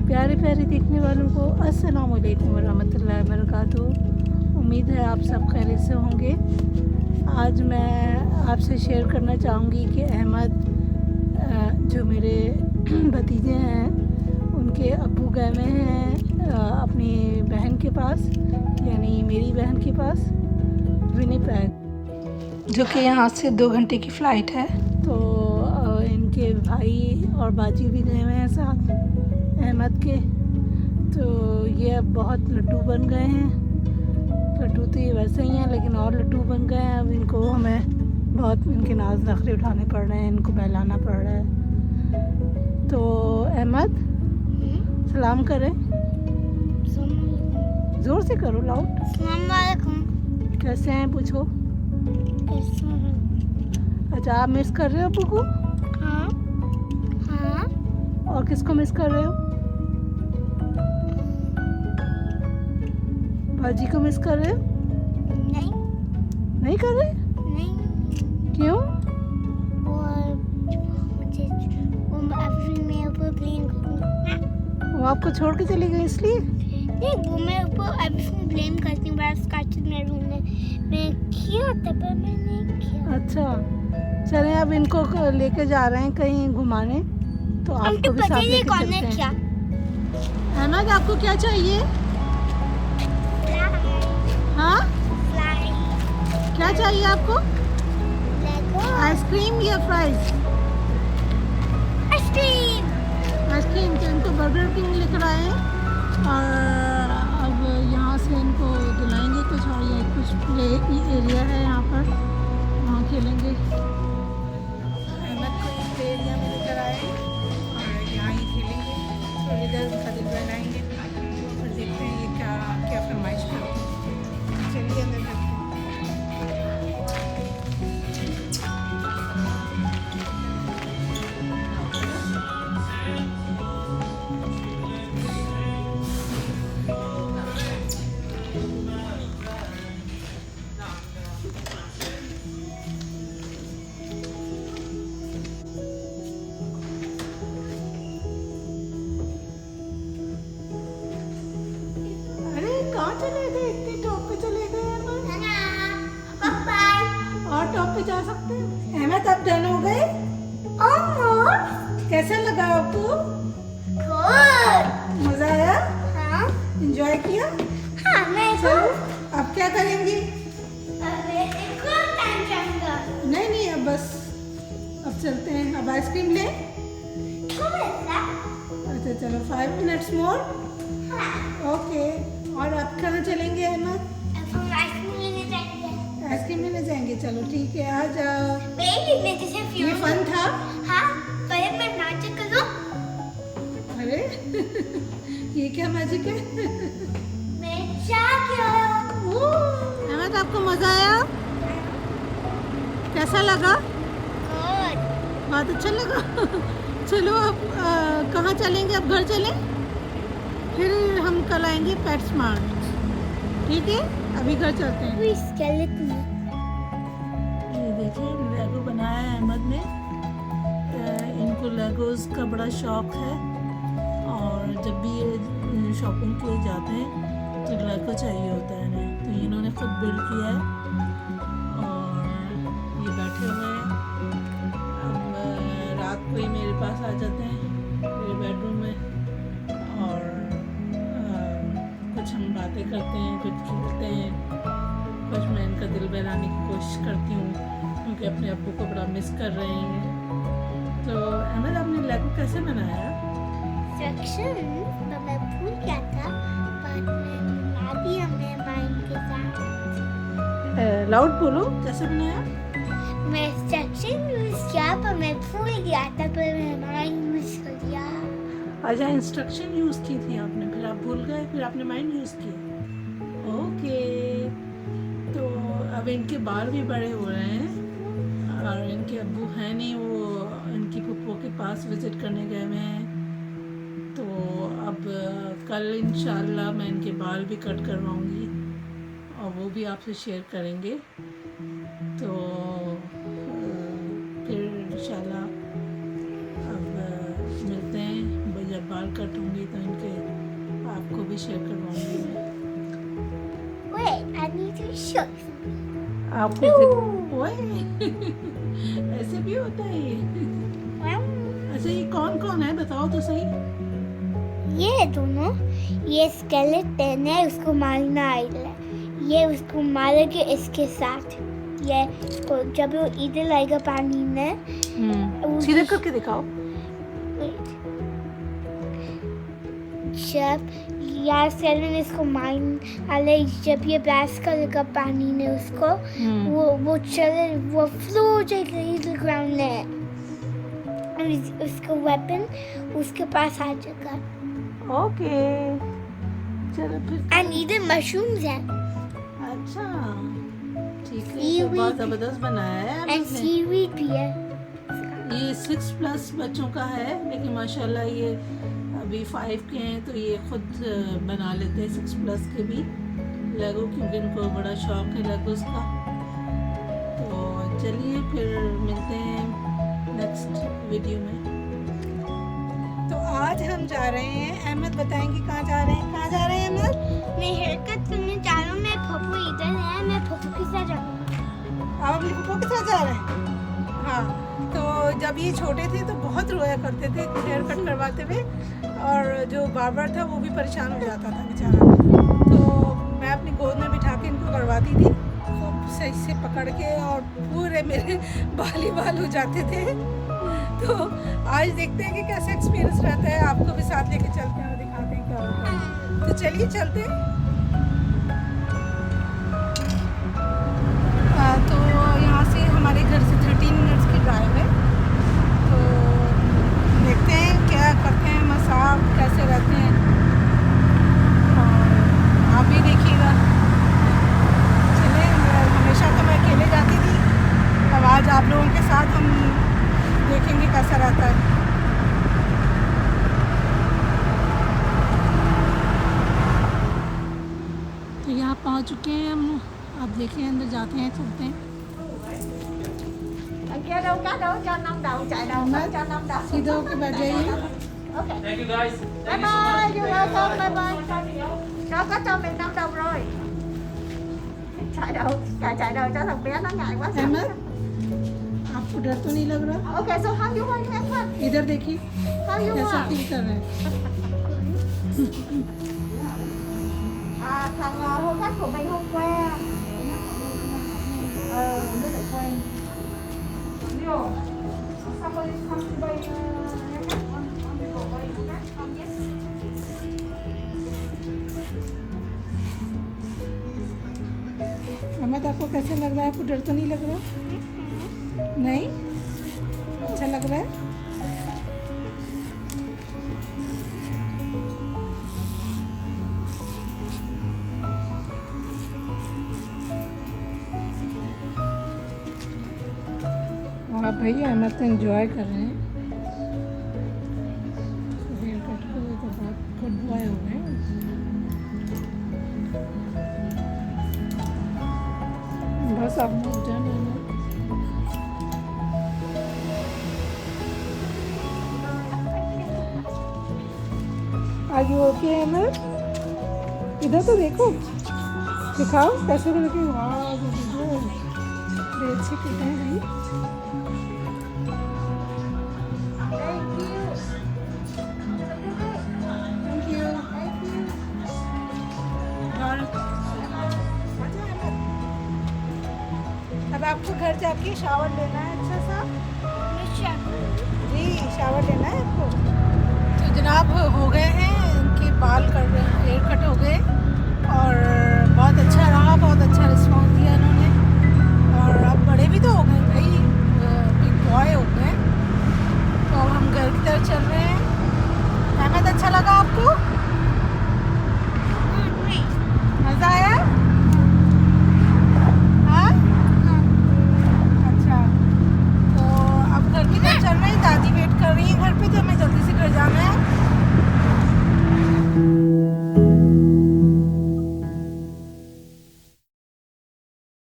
प्यारे प्यारे देखने वालों को अस्सलाम वालेकुम वरहमतुल्लाहि वबरकातुहू। उम्मीद है आप सब खैरियत से होंगे। आज मैं आपसे शेयर करना चाहूँगी कि अहमद जो मेरे भतीजे हैं उनके अब्बू गए हुए हैं अपनी बहन के पास, यानी मेरी बहन के पास, विनिपेग, जो कि यहाँ से 2 घंटे की फ़्लाइट है। तो इनके भाई और बाजी भी गए हुए हैं साथ अहमद के। तो ये अब बहुत लड्डू बन गए हैं। लड्डू तो ये वैसे ही हैं, लेकिन और लड्डू बन गए हैं। अब इनको हमें बहुत इनके नाज नखरे उठाने पड़ रहे हैं, इनको बहलाना पड़ रहा है। तो अहमद सलाम करें, ज़ोर से करो, लाउड। अस्सलाम वालेकुम। कैसे हैं पूछो। कैसे हैं? अच्छा, आप मिस कर रहे हो अब्बू को? हाँ हाँ। और किसको मिस कर रहे हो? बाजी को मिस कर रहे हो? नहीं नहीं कर रहे? नहीं। क्यों? वो अभी मैं ऊपर ब्लेम करूँगा। वो आपको छोड़ के चली गई इसलिए? नहीं, वो मैं ऊपर अभी ब्लेम करती हूँ। बस काचित में रूम में मैं किया था, पर मैं नहीं किया। अच्छा, चलें अब इनको लेके जा रहे हैं कहीं घुमाने, तो आपको भी साथ लेके चलते हैं। क्या? अहमद, आपको क्या चाहिए? हाँ, क्या चाहिए आपको? आइसक्रीम या फ्राइज? आइसक्रीम। आइसक्रीम। तो इनको बर्गर किंग लेकर आए हैं और अब यहाँ से इनको दिलाएंगे कुछ, और ये कुछ प्ले एरिया है यहाँ पर, वहाँ खेलेंगे। अहमद को ये प्ले एरिया में लेकर आए और यहाँ ही खेलेंगे, थोड़ी देर उनका दिल बनाएंगे, फिर देखते हैं ये क्या क्या फरमाइश करते हैं। चलिए अंदर जाते हैं। कहाँ चले गए? इतनी टॉप पे चले गए और टॉप पे जा सकते हैं। अहमद, आप डन हो गए? कैसा लगा आपको? मजा आया? हाँ एंजॉय किया? हाँ। मैं चलो, अब क्या करेंगे? नहीं नहीं, अब बस अब चलते हैं। अब आइसक्रीम लें? अच्छा चलो, 5 मिनट्स मोर। ओके। और आप कहाँ चलेंगे अहमद? आइसक्रीम लेने जाएंगे। चलो ठीक है, आ जाओ। ये फन था। हाँ, पहले मैं नाच करूँ। अरे ये क्या मैजिक है? मैं क्या किया? अहमद, आपको मजा आया? कैसा लगा? बहुत अच्छा लगा। चलो अब कहाँ चलेंगे? अब घर चलें, फिर हम कल आएंगे पेट स्मार्ट। ठीक है, अभी घर चलते हैं। ये देखिए, लेगो बनाया है अहमद ने। इनको लेगोस का बड़ा शौक है और जब भी ये शॉपिंग के लिए जाते हैं तो लेगो चाहिए होता है ना, तो इन्होंने खुद बिल्ड किया है और ये बैठे हुए हैं। अब रात को ही मेरे पास आ जाते हैं, मेरे बेडरूम में, और कुछ हम बातें करते हैं, कुछ खेलते हैं, कुछ मैं इनका दिल बहलाने की कोशिश करती हूँ क्योंकि अपने अब्बू को बड़ा मिस कर रहे हैं। तो अहमद, आपने लेगो कैसे बनाया? मैं भूल गया था, पर मैं बना दिया अपने माइंड के साथ। लाउड बोलो, कैसे बनाया? मैं इंस्ट्रक्शन यूज किया, पर मैं भूल गया था, पर मैं माइंड यूज कर दिया। अच्छा, इंस्ट्रक्शन यूज़ की थी आपने, फिर आप भूल गए, फिर आपने माइंड यूज़ किया। ओके। तो अब इनके बाल भी बड़े हो रहे हैं और इनके अब्बू हैं नहीं, वो इनकी फुप्पो के पास विज़िट करने गए हुए हैं। तो अब कल इंशाल्लाह मैं इनके बाल भी कट करवाऊंगी और वो भी आपसे शेयर करेंगे। तो फिर इंशाल्लाह अब मिलते हैं जब बाल कट होंगे तो इनके आपको भी शेयर करवाऊंगी मैं। Wait, I need to show you. आपको ओए ऐसे भी होता है ये। अच्छा ये कौन कौन है बताओ तो सही। ये दोनों, ये स्केलेटन है, उसको मारना है। ये उसको मारेंगे इसके साथ। ये इसको जब वो इधर आएगा पानी में, सीधे करके दिखाओ। जब यार स्केलेटन इसको मारने, जब ये ब्लास्ट करेगा पानी में उसको, वो चले, वो फ्लो हो जाएगा इधर ग्राउंड में, और उसका वेपन उसके पास आ जाएगा। ओके चलो फिर। एंड इधर मशरूम्स है। अच्छा ठीक है तो बहुत जबरदस्त बनाया है एंड आपने। सीवीड भी है। ये 6+ बच्चों का है लेकिन माशाल्लाह ये अभी 5 के हैं तो ये खुद बना लेते हैं 6+ के भी लेगो, क्योंकि इनको बड़ा शौक है लेगोस का। तो चलिए फिर मिलते हैं नेक्स्ट वीडियो में। तो आज हम जा रहे हैं, अहमद बताएंगे कहाँ जा रहे हैं। कहाँ जा रहे हैं अहमद? मैं हेयर कट करने जा रहा हूँ। मैं पप्पू इधर है, मैं पप्पू के साथ जाऊँगा। आप अपने पप्पू के साथ जा रहे हैं? हाँ तो जब ये छोटे थे तो बहुत रोया करते थे हेयर कट करवाते हुए, और जो बार्बर था वो भी परेशान हो जाता था बेचारा। तो मैं अपनी गोद में बिठा के इनको करवाती थी खूब सही से पकड़ के, और पूरे मेरे बाल ही बाल हो जाते थे। तो आज देखते हैं कि कैसा एक्सपीरियंस रहता है, आपको भी साथ लेके चलते हैं और दिखाते हैं क्या होता है। तो चलिए चलते हैं। तो यहाँ से हमारे घर से 13 मिनट्स की ड्राइव है। तो देखते हैं क्या करते हैं, मसाब कैसे रहते हैं, और आप भी देखिएगा। चलिए हमेशा तो मैं अकेले जाती थी, अब आज आप लोगों के साथ हम देखेंगे कैसा रहता है। तो यहाँ पहुँच चुके हैं हम, आप देखें अंदर जाते हैं, चलते हैं। Kia đâu cá đâu cho 5 đầu, chạy đầu phải cho 5 đầu. सीधा होके बैठ जाइए। Okay. Thank you guys. Bye bye, you welcome, bye bye. Nó có cho mình 5 đồng rồi. Chạy đầu cho thằng bé nó ngại quá. Ahmad आपको डर तो नहीं लग रहा? Okay, so how you want to have fun? इधर देखिए How you कैसा want? Feel कर रहे हैं। Thằng hôn khách của mình hôm qua. Nó lại quen. Vô. Somebody come to buy on the go buy okay? Yes. Ahmad आपको कैसा लग रहा है? आपको डर तो नहीं लग रहा? नहीं अच्छा लग रहा है। और भाई अहमद तो एंजॉय कर रहे हैं। हेयर कट को तो बहुत गुड बॉय हो गए। बस आप डन है ना? Are you okay Ahmed? इधर तो देखो, दिखाओ कैसे लगे। वाह बड़े अच्छे कट हैं भाई। Thank you. Thank you. और अब आपको घर जाके शावर लेना है अच्छा सा। जी शावर लेना है आपको। तो जनाब हो गए हैं, इनके बाल कर हेयर कट हो गए और बहुत अच्छा रहा, बहुत अच्छा रिस्पॉन्स दिया